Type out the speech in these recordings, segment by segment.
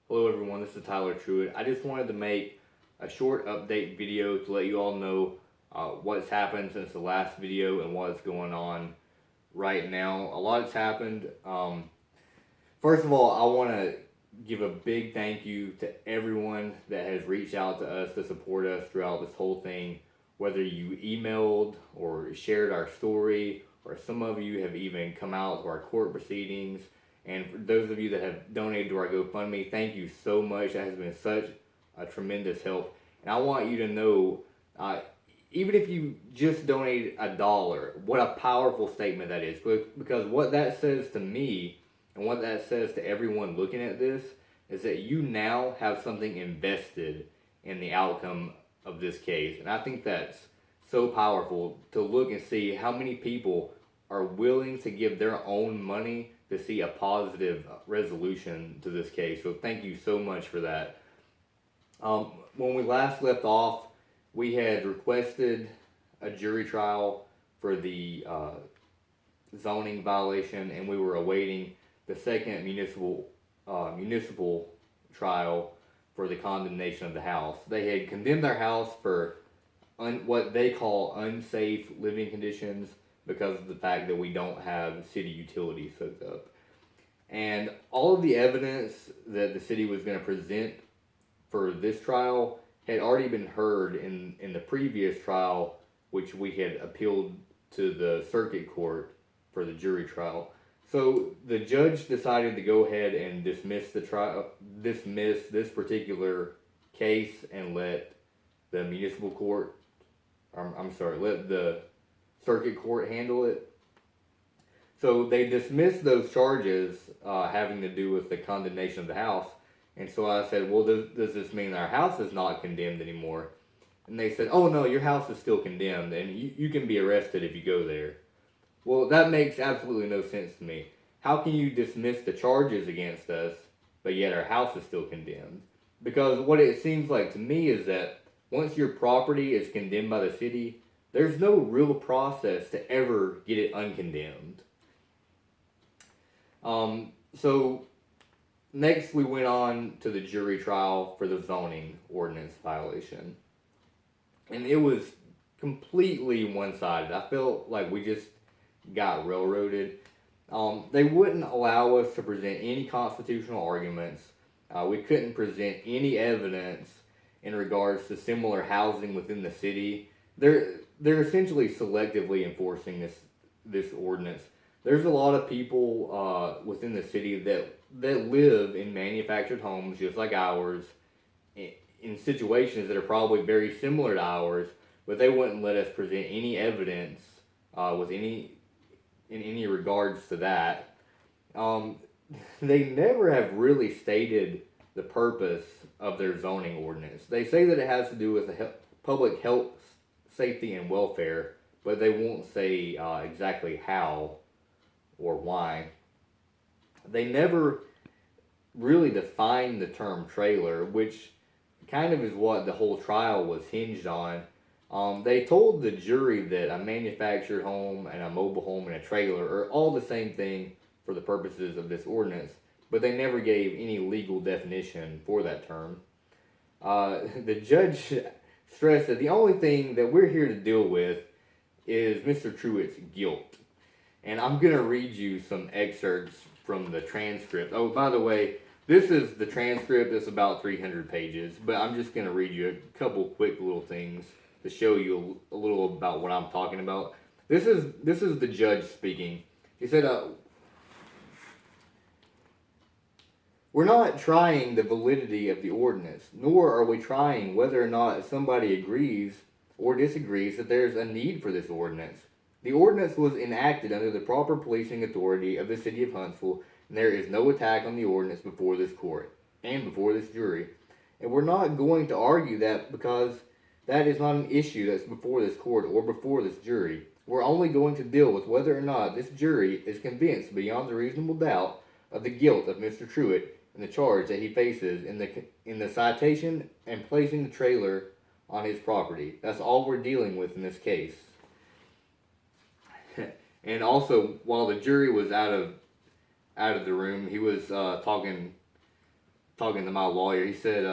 Hello everyone, this is Tyler Truitt. I just wanted to make a short update video to let you all know what's happened since the last video and what's going on right now. A lot's happened. First of all, I want to give a big thank you to everyone that has reached out to us to support us throughout this whole thing. Whether you emailed or shared our story, or some of you have even come out to our court proceedings. And for those of you that have donated to our GoFundMe, thank you so much. That has been such a tremendous help. And I want you to know, even if you just donate $1, what a powerful statement that is. Because what that says to me and what that says to everyone looking at this is that you now have something invested in the outcome of this case. And I think that's so powerful to look and see how many people are willing to give their own money to see a positive resolution to this case. So thank you so much for that. When we last left off, we had requested a jury trial for the zoning violation, and we were awaiting the second municipal trial for the condemnation of the house. They had condemned our house for what they call unsafe living conditions because of the fact that we don't have city utilities hooked up. And all of the evidence that the city was going to present for this trial had already been heard in the previous trial, which we had appealed to the circuit court for the jury trial. So the judge decided to go ahead and dismiss this particular case and let the municipal court, let the circuit court handle it. So they dismissed those charges having to do with the condemnation of the house. And so I said, well, does this mean our house is not condemned anymore? And they said, oh no, your house is still condemned and you can be arrested if you go there. Well, that makes absolutely no sense to me. How can you dismiss the charges against us, but yet our house is still condemned? Because what it seems like to me is that once your property is condemned by the city, there's no real process to ever get it uncondemned. So next we went on to the jury trial for the zoning ordinance violation. And it was completely one-sided. I felt like we just got railroaded. They wouldn't allow us to present any constitutional arguments. We couldn't present any evidence in regards to similar housing within the city. They're essentially selectively enforcing this ordinance. There's a lot of people within the city that live in manufactured homes just like ours, in situations that are probably very similar to ours, but they wouldn't let us present any evidence in any regards to that. They never have really stated the purpose of their zoning ordinance. They say that it has to do with the public health, safety, and welfare, but they won't say exactly how or why. They never really define the term trailer, which kind of is what the whole trial was hinged on. They told the jury that a manufactured home and a mobile home and a trailer are all the same thing for the purposes of this ordinance, but they never gave any legal definition for that term. The judge stressed that the only thing that we're here to deal with is Mr. Truitt's guilt. And I'm going to read you some excerpts from the transcript. Oh, by the way, this is the transcript. It's about 300 pages, but I'm just going to read you a couple quick little things to show you a little about what I'm talking about. This is the judge speaking. He said, we're not trying the validity of the ordinance, nor are we trying whether or not somebody agrees or disagrees that there's a need for this ordinance. The ordinance was enacted under the proper policing authority of the city of Huntsville, and there is no attack on the ordinance before this court and before this jury. And we're not going to argue that because that is not an issue that's before this court or before this jury. We're only going to deal with whether or not this jury is convinced beyond a reasonable doubt of the guilt of Mr. Truitt and the charge that he faces in the citation and placing the trailer on his property. That's all we're dealing with in this case. And also, while the jury was out of the room, he was talking talking to my lawyer. He said,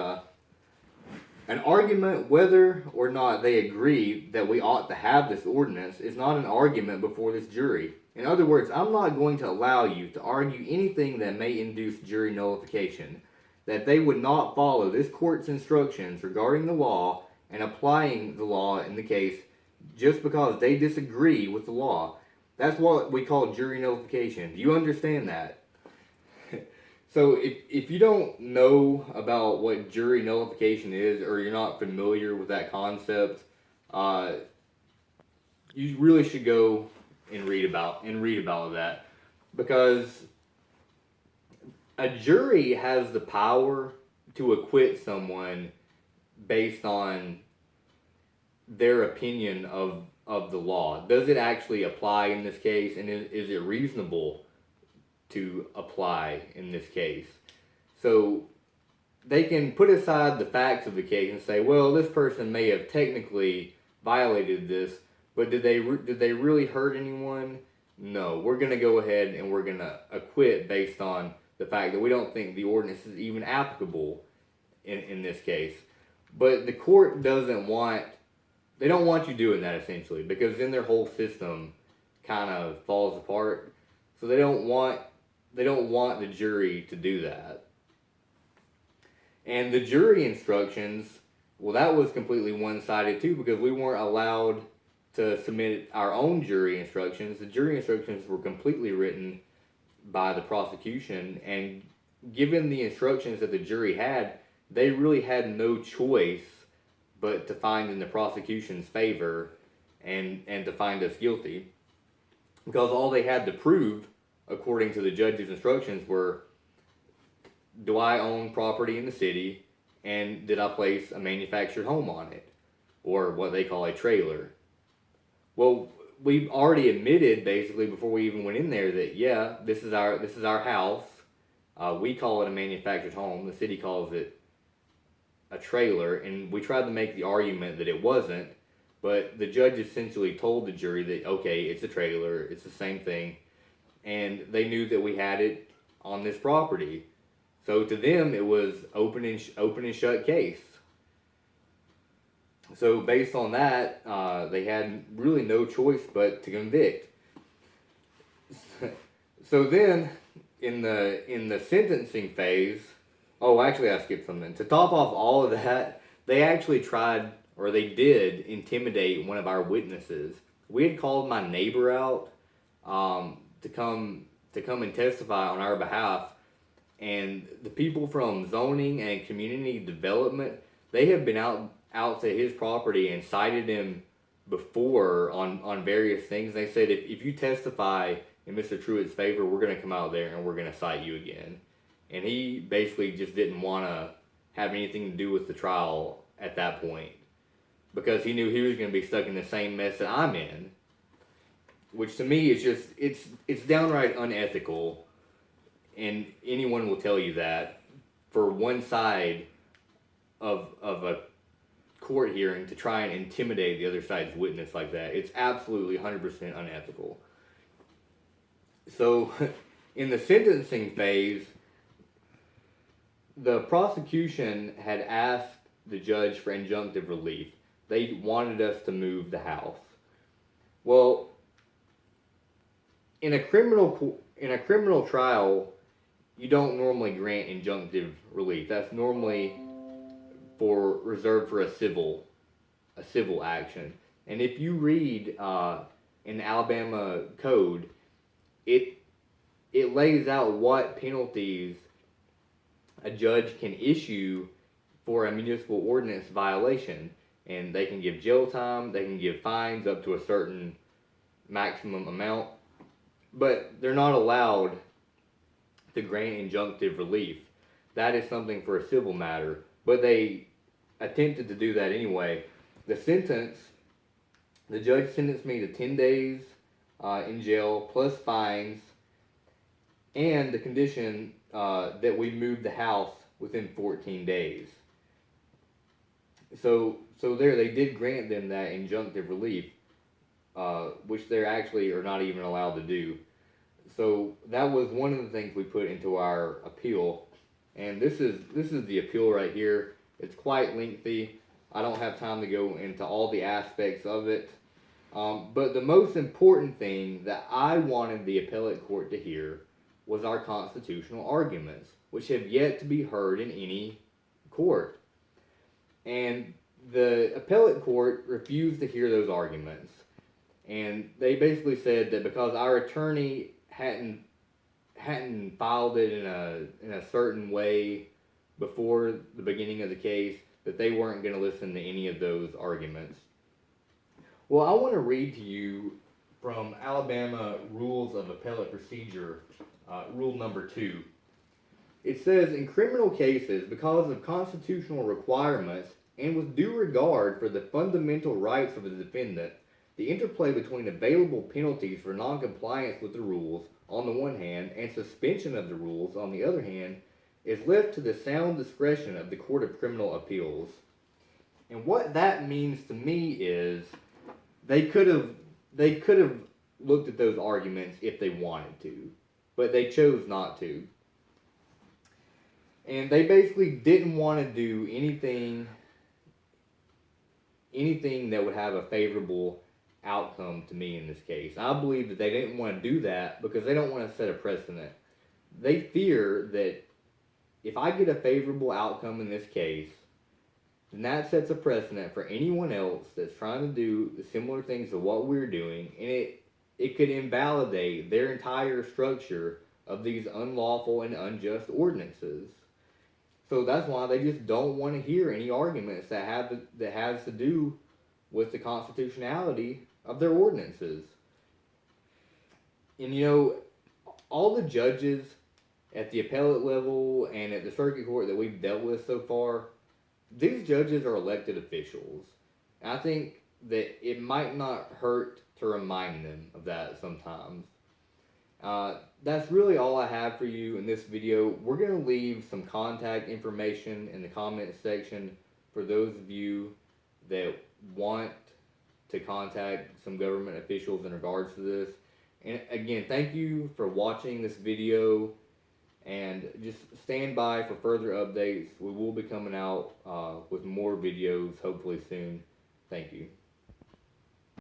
an argument whether or not they agree that we ought to have this ordinance is not an argument before this jury. In other words, I'm not going to allow you to argue anything that may induce jury nullification, that they would not follow this court's instructions regarding the law and applying the law in the case just because they disagree with the law. That's what we call jury nullification. Do you understand that? So if you don't know about what jury nullification is, or you're not familiar with that concept, you really should go and read about that, because a jury has the power to acquit someone based on their opinion of the law. Does it actually apply in this case, and is it reasonable to apply in this case? So they can put aside the facts of the case and say, well, this person may have technically violated this, but did they really hurt anyone? No. We're going to go ahead and we're going to acquit based on the fact that we don't think the ordinance is even applicable in this case. But the court don't want you doing that, essentially, because then their whole system kind of falls apart. So they don't want the jury to do that. And the jury instructions, well, that was completely one-sided too, because we weren't allowed to submit our own jury instructions. The jury instructions were completely written by the prosecution, and given the instructions that the jury had, they really had no choice but to find in the prosecution's favor and to find us guilty, because all they had to prove, according to the judge's instructions, were, do I own property in the city, and did I place a manufactured home on it, or what they call a trailer? Well, we already admitted, basically, before we even went in there, that yeah, this is our house. We call it a manufactured home. The city calls it a trailer, and we tried to make the argument that it wasn't, but the judge essentially told the jury that, okay, it's a trailer, it's the same thing, and they knew that we had it on this property. So to them, it was open and shut case. So based on that, they had really no choice but to convict. So then, in the sentencing phase, oh, actually, I skipped something. To top off all of that, they actually tried, or they did, intimidate one of our witnesses. We had called my neighbor out to come and testify on our behalf, and the people from zoning and community development, they have been out to his property and cited him before on various things. They said, if you testify in Mr. Truitt's favor, we're going to come out there and we're going to cite you again. And he basically just didn't want to have anything to do with the trial at that point, because he knew he was going to be stuck in the same mess that I'm in, which to me is just, it's downright unethical, and anyone will tell you that, for one side of a court hearing to try and intimidate the other side's witness like that. It's absolutely 100% unethical. So in the sentencing phase, the prosecution had asked the judge for injunctive relief. They wanted us to move the house. Well, in a criminal trial, you don't normally grant injunctive relief. That's normally reserved for a civil action. And if you read in the Alabama code, it lays out what penalties a judge can issue for a municipal ordinance violation, and they can give jail time, they can give fines up to a certain maximum amount, but they're not allowed to grant injunctive relief. That is something for a civil matter, but they attempted to do that anyway. The judge sentenced me to 10 days in jail plus fines, and the condition that we moved the house within 14 days. So there, they did grant them that injunctive relief, which they actually are not even allowed to do. So that was one of the things we put into our appeal. And this is the appeal right here. It's quite lengthy. I don't have time to go into all the aspects of it. But the most important thing that I wanted the appellate court to hear was our constitutional arguments, which have yet to be heard in any court. And the appellate court refused to hear those arguments. And they basically said that because our attorney hadn't filed it in a certain way before the beginning of the case, that they weren't going to listen to any of those arguments. Well, I want to read to you from Alabama Rules of Appellate Procedure, rule number 2. It says, in criminal cases, because of constitutional requirements and with due regard for the fundamental rights of the defendant, the interplay between available penalties for noncompliance with the rules on the one hand and suspension of the rules on the other hand is left to the sound discretion of the Court of Criminal Appeals. And what that means to me is they could have looked at those arguments if they wanted to, but they chose not to. And they basically didn't want to do anything that would have a favorable outcome to me in this case. I believe that they didn't want to do that because they don't want to set a precedent. They fear that if I get a favorable outcome in this case, then that sets a precedent for anyone else that's trying to do the similar things to what we're doing, and it could invalidate their entire structure of these unlawful and unjust ordinances. So that's why they just don't want to hear any arguments that has to do with the constitutionality of their ordinances. And all the judges at the appellate level and at the circuit court that we've dealt with so far, these judges are elected officials. And I think that it might not hurt to remind them of that sometimes. That's really all I have for you in this video. We're going to leave some contact information in the comments section for those of you that want to contact some government officials in regards to this. And again, thank you for watching this video, and just stand by for further updates. We will be coming out with more videos hopefully soon. Thank you.